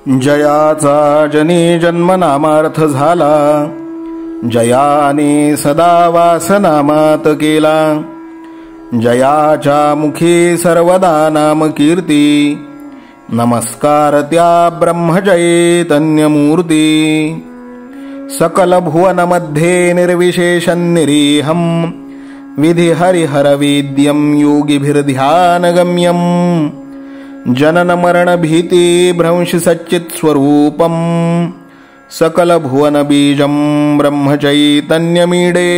जयाचा जनी जन्मनामार्थ झाला, जयाने सदा वासनामात केला. जयाच्या मुखी सर्वदा नाम कीर्ती, नमस्कार त्या ब्रह्मचैतन्यमूर्ती. सकल भुवनमध्ये निर्विशेषं निरीहं, विधि हरिहरवेद्यं योगिभिर्ध्यानगम्यं. जनन मरण भीति भ्रंश सच्चित् स्वरूपं, सकल भुवन बीजं ब्रह्मचैतन्यमीडे.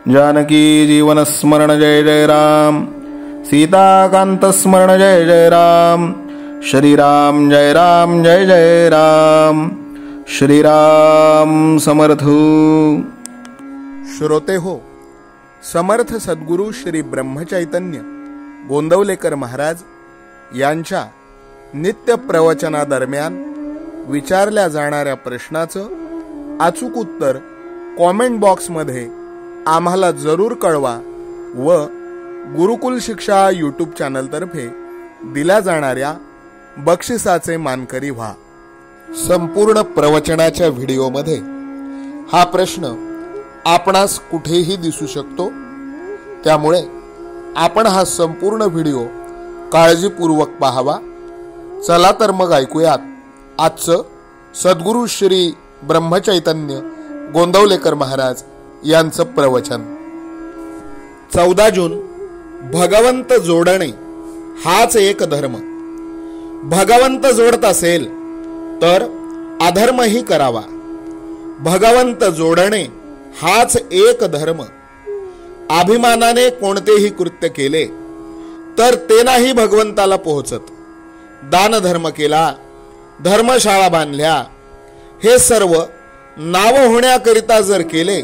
जानकी जीवन स्मरण जय जय राम, सीताकांत स्मरण जय जय राम. श्रीराम जय राम जय जय राम. श्रीराम समर्थ. श्रोते हो, समर्थ सद्गुरू श्री ब्रह्मचैतन्य गोंदवलेकर महाराज यांच्या नित्य प्रवचनादरम्यान विचारल्या जाणाऱ्या प्रश्नाचं अचूक उत्तर कॉमेंट बॉक्समध्ये आम्हाला जरूर कळवा व गुरुकुल शिक्षा यूट्यूब चॅनलतर्फे दिल्या जाणाऱ्या बक्षिसाचे मानकरी व्हा. संपूर्ण प्रवचनाच्या व्हिडिओमध्ये हा प्रश्न आपणास कुठेही दिसू शकतो, त्यामुळे आपण हा संपूर्ण व्हिडिओ काळजीपूर्वक पाहावा. चला तर मग ऐकूयात आजचं सद्गुरू श्री ब्रह्मचैतन्य गोंदवलेकर महाराज यांचं प्रवचन. 14 जून. भगवंत जोडणे हाच एक धर्म. भगवंत जोडत असेल तर अधर्मही करावा. भगवंत जोडणे हाच एक धर्म. अभिमानाने कोणतेही कृत्य केले तर ते नाही भगवंताला पोहोचत. दानधर्म केला, धर्मशाळा बांधल्या, हे सर्व नाव होण्याकरिता जर केले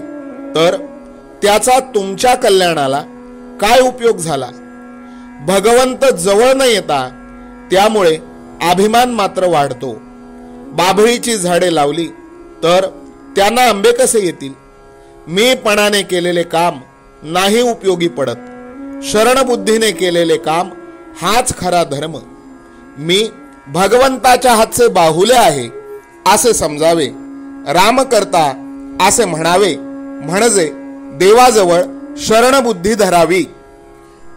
तर त्याचा तुमच्या कल्याणाला काय उपयोग झाला? भगवंत जवळ न येता त्यामुळे अभिमान मात्र वाढतो. बाभळीची झाडे लावली तर त्यांना आंबे कसे येतील? मीपणाने केलेले काम नाही उपयोगी पडत. शरणबुद्धीने केलेले काम हाच खरा धर्म. मी भगवंताच्या हातचे बाहुले आहे असे समजावे. राम करता असे म्हणावे, म्हणजे देवाजवळ शरणबुद्धी धरावी.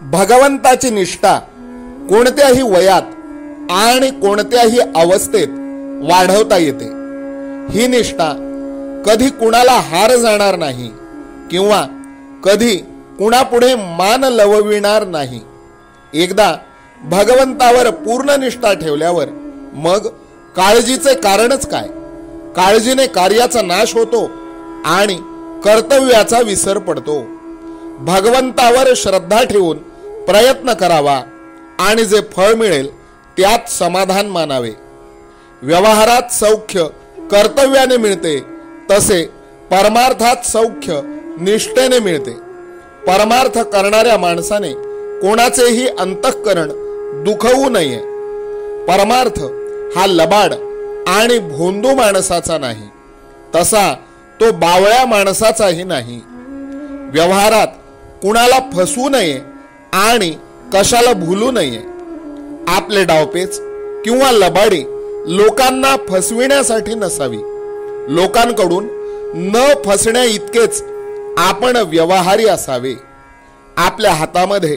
भगवंताची निष्ठा कोणत्याही वयात आणि कोणत्याही अवस्थेत वाढवता येते. ही निष्ठा कधी कुणाला हार जाणार नाही किंवा कधी कुणापुढे मान लवविणार नाही. एकदा भगवंतावर पूर्ण निष्ठा ठेवल्यावर मग काळजीचे कारणच काय? काळजीने कार्याचा नाश होतो आणि कर्तव्याचा विसर पडतो. भगवंतावर श्रद्धा ठेवून प्रयत्न करावा आणि जे फळ मिळेल त्यात समाधान मानावे. व्यवहारात सौख्य कर्तव्याने मिळते, तसे परमार्थात सौख्य निष्ठेने मिळते. परमार्थ करणाऱ्या माणसाने कोणाचेही अंतःकरण दुखवू नये. परमार्थ हा लबाड आणि भोंदू माणसाचा नाही, तसा तो बावळ्या माणसाचाही नाही. व्यवहारात कुणाला फसवू नये आणि कशाला भुलू नये. आपले डावपेच किंवा लबाडी लोकांना फसविण्यासाठी नसावी. लोकांकडून न फसण्या इतकेच आपण व्यवहारी असावे. आपल्या हातामध्ये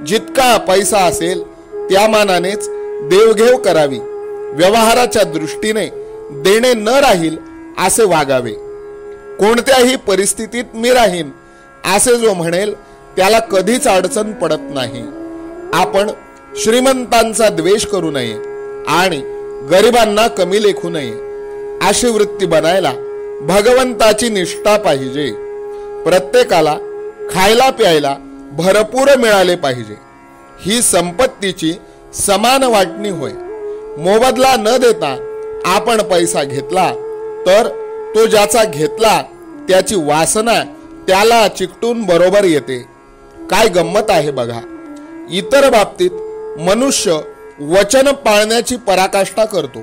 जितका पैसा असेल त्या मानानेच देवघेव करावी. व्यवहाराच्या दृष्टीने देणे न राहील असे वागावे. कोणत्याही परिस्थितीत मी राहीन असे जो म्हणेल त्याला कधीच अडचण पडत नाही. आपण श्रीमंतांचा द्वेष करू नये आणि गरिबांना कमी लेखू नये. अशी वृत्ती बनायला भगवंताची निष्ठा पाहिजे. प्रत्येकाला खायला प्यायला भरपूर मिळाले पाहिजे. ही संपत्तीची समान वाटणी होय. मोबदला न देता आपण पैसा घेतला तर तो ज्याचा घेतला त्याची वासना त्याला चिकटून बरोबर येते. काय गंमत आहे बघा. इतर बाबतीत मनुष्य वचन पाळण्याची पराकाष्ठा करतो,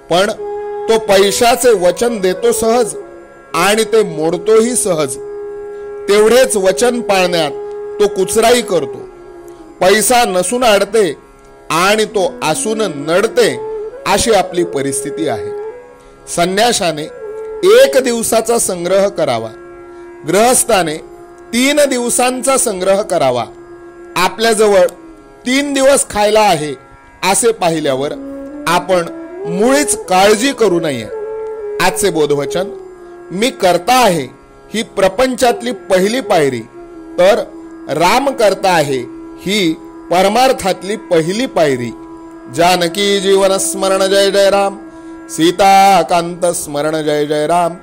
पण तो पैशाचे वचन देतो सहज आणि ते मोडतोही सहज. तेवढेच वचन पाळण्यात तो कुचराई करतो. पैसा नसून अडते आणि तो असून नडते अशी आपली परिस्थिती आहे. संन्याशाने 1 दिवसाचा संग्रह करावा, गृहस्थाने 3 दिवसांचा संग्रह करावा. आपल्याजवळ 3 दिवस खायला आहे असे पाहिल्यावर आपण मुळीच काळजी करू नये. आजचे बोधवचन, मी करता आहे ही प्रपंचातली पहिली पायरी, तर राम करता आहे ही परमार्थातली पहिली पायरी. जानकी जीवन स्मरण जय जय राम, सीता कांत स्मरण जय जय राम.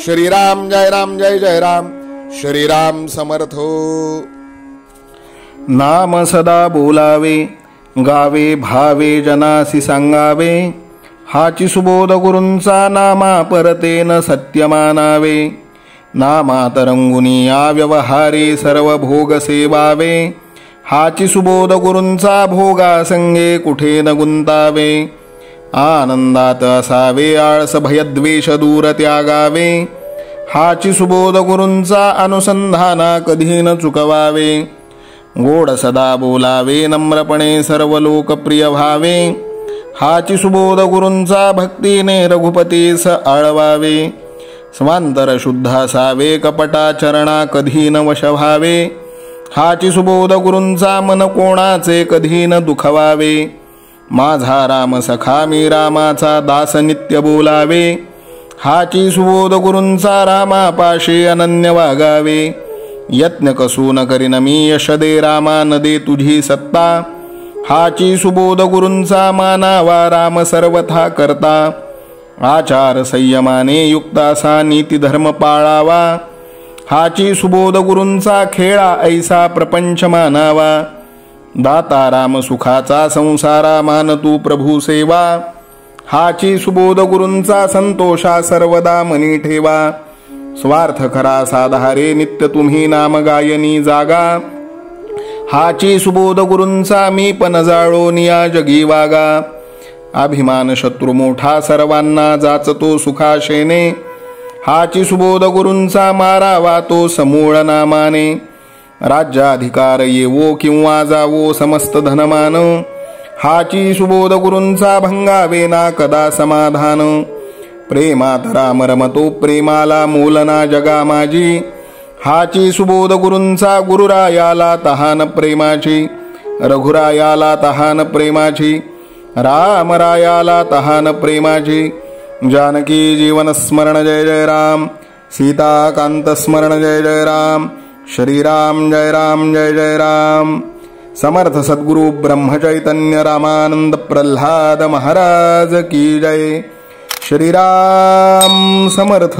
श्रीराम जय राम जय जय राम. श्रीराम समर्थो. नाम सदा बोलावे, गावे भावे जनासी सांगावे. हाची सुबोध गुरूंचा नामा परतेन सत्य मानावे. नामात रंगुनी या व्यवहारी सर्व भोग सेवावे. हाची सुबोध गुरूंचा भोगा संगे कुठे न गुंतावे. आनंदात असावे आळस भयद्वेष दूर त्यागावे. हाची सुबोध गुरूंचा अनुसंधाना कधी न चुकवावे. गोड सदा बोलावे, नम्रपणे सर्व लोकप्रिय व्हावे. हाची सुबोध गुरूंचा भक्तीने रघुपतीस आळवावे. स्वांतर शुद्ध असावे, कपटाचरणा कधी न वश व्हावे. हाची सुबोध गुरूंचा मन कोणाचे कधी न दुखवावे. माझा राम सखा मी रामाचा दास नित्य बोलावे. हाची सुबोध गुरूंचा रामापाशी अनन्य वागावे. यत्न कसू न करीन मी यश दे रामा न दे तुझी सत्ता. हाची सुबोध गुरूंचा मानावा राम सर्वथा करता. आचार संयमाने युक्त असा नीती धर्म पाळावा. हाची सुबोध गुरूंचा खेळा ऐसा प्रपंच मानावा. दाता राम सुखाचा संसारा मान तू प्रभू सेवा. हाची सुबोध गुरूंचा संतोषा सर्वदा मनी ठेवा. स्वार्थ खरा साधारे नित्य तुम्ही नाम गायनी जागा. हाची सुबोध गुरूंचा मी पण जाळो निया जगी वागा. अभिमान शत्रू मोठा सर्वांना जाचतो सुखाशेने. हाची सुबोध गुरूंचा मारावा तो समूळ नामाने. राज्याधिकार येवो किंवा जावो समस्त धनमान. हाची सुबोध गुरूंचा भंगावे ना कदा समाधान. प्रेमात राम रमतो प्रेमाला मोलना जगा माझी. हाची सुबोध गुरूंचा गुरुरायाला तहान प्रेमाची. रघुरायाला तहान प्रेमाची. रामरायाला तहान प्रेमाची. जानकी जीवन स्मरण जय जय राम, सीता कांत स्मरण जय जय राम. श्रीराम जय राम जय जय राम. समर्थ सद्गुरु ब्रह्मचैतन्य रामानंद प्रल्हाद महाराज की जय. श्रीराम समर्थ.